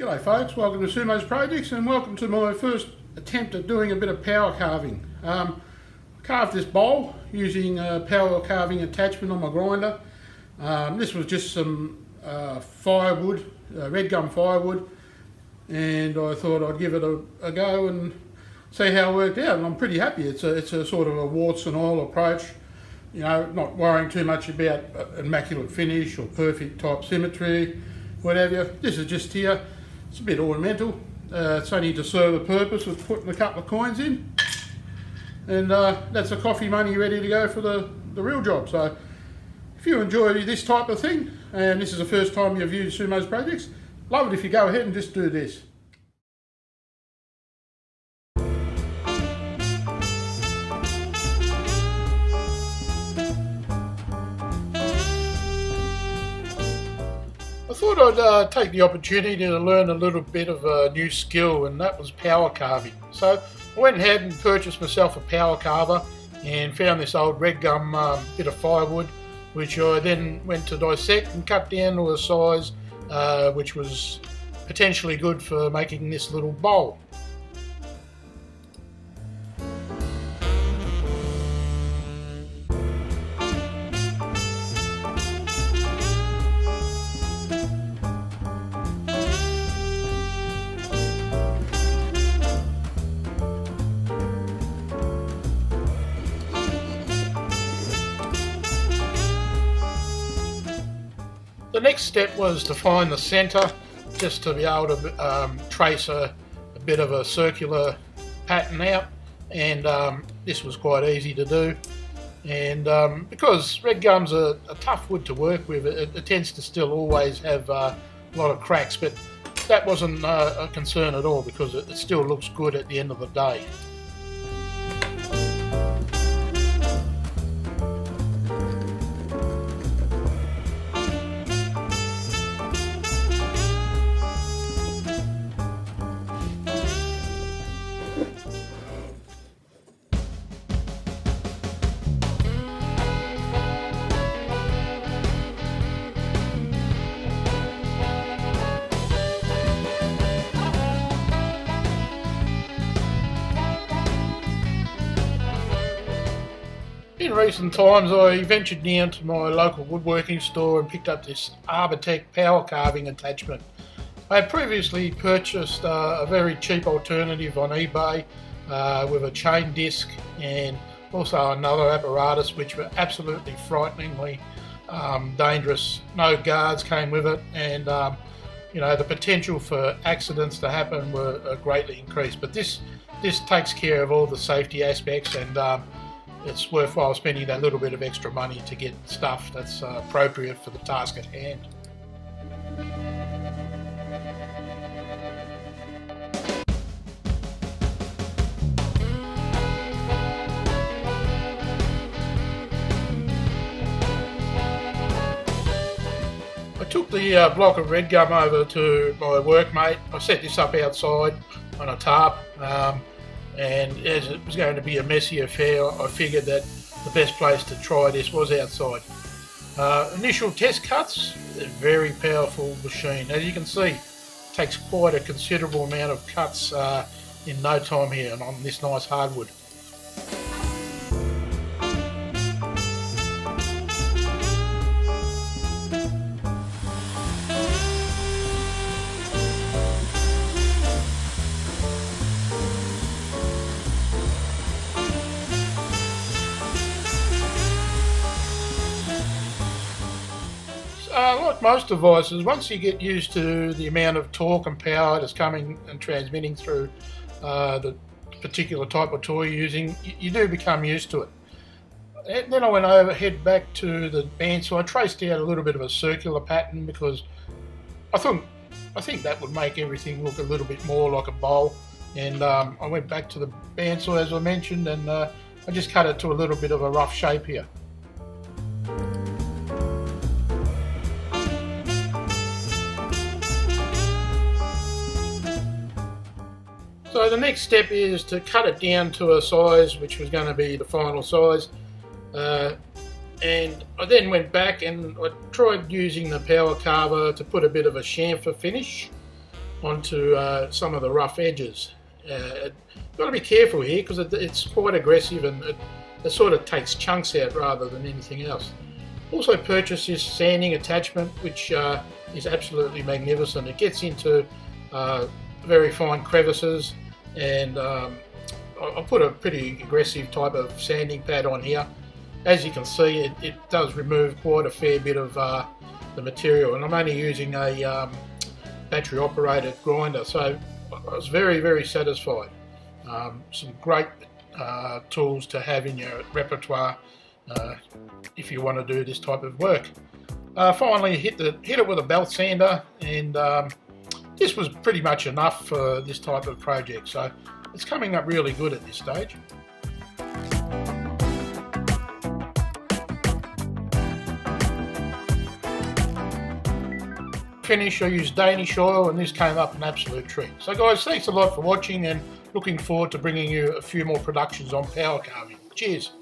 G'day folks, welcome to Sumo's Projects and welcome to my first attempt at doing a bit of power carving. I carved this bowl using a power carving attachment on my grinder. This was just some firewood, red gum firewood, and I thought I'd give it a go and see how it worked out, and I'm pretty happy. It's a sort of a warts and all approach, you know, not worrying too much about immaculate finish or perfect type symmetry, whatever. This is just here. It's a bit ornamental. It's only to serve a purpose of putting a couple of coins in, and that's the coffee money ready to go for the real job. So if you enjoy this type of thing and this is the first time you've used Sumo's Projects, love it if you go ahead and just do this. I thought I'd take the opportunity to learn a little bit of a new skill, and that was power carving. So I went ahead and purchased myself a power carver and found this old red gum bit of firewood, which I then went to dissect and cut down to a size which was potentially good for making this little bowl. The next step was to find the centre, just to be able to trace a bit of a circular pattern out, and this was quite easy to do. And because red gum's a tough wood to work with, it tends to still always have a lot of cracks, but that wasn't a concern at all because it still looks good at the end of the day. In recent times I ventured down to my local woodworking store and picked up this Arbortech power carving attachment. I had previously purchased a very cheap alternative on eBay with a chain disc and also another apparatus which were absolutely frighteningly dangerous. No guards came with it, and you know, the potential for accidents to happen were greatly increased, but this takes care of all the safety aspects, and it's worthwhile spending that little bit of extra money to get stuff that's appropriate for the task at hand. I took the block of red gum over to my workmate. I set this up outside on a tarp. And as it was going to be a messy affair, I figured that the best place to try this was outside. Initial test cuts, a very powerful machine. As you can see, it takes quite a considerable amount of cuts in no time here and on this nice hardwood. Like most devices, once you get used to the amount of torque and power that's coming and transmitting through the particular type of tool you're using, you do become used to it. And then I went head back to the bandsaw. I traced out a little bit of a circular pattern because I think that would make everything look a little bit more like a bowl. And I went back to the bandsaw, as I mentioned, and I just cut it to a little bit of a rough shape here. So the next step is to cut it down to a size which was going to be the final size, and I then went back and I tried using the power carver to put a bit of a chamfer finish, onto some of the rough edges. Got to be careful here because it's quite aggressive, and it sort of takes chunks out rather than anything else. Also purchased this sanding attachment, which is absolutely magnificent. It gets into very fine crevices, and I put a pretty aggressive type of sanding pad on here. As you can see, it does remove quite a fair bit of the material, and I'm only using a battery operated grinder, so I was very, very satisfied. Some great tools to have in your repertoire if you want to do this type of work. Finally hit it with a belt sander, and this was pretty much enough for this type of project, so it's coming up really good at this stage. Finish, I used Danish oil, and this came up an absolute treat. So guys, thanks a lot for watching, and looking forward to bringing you a few more productions on power carving. Cheers.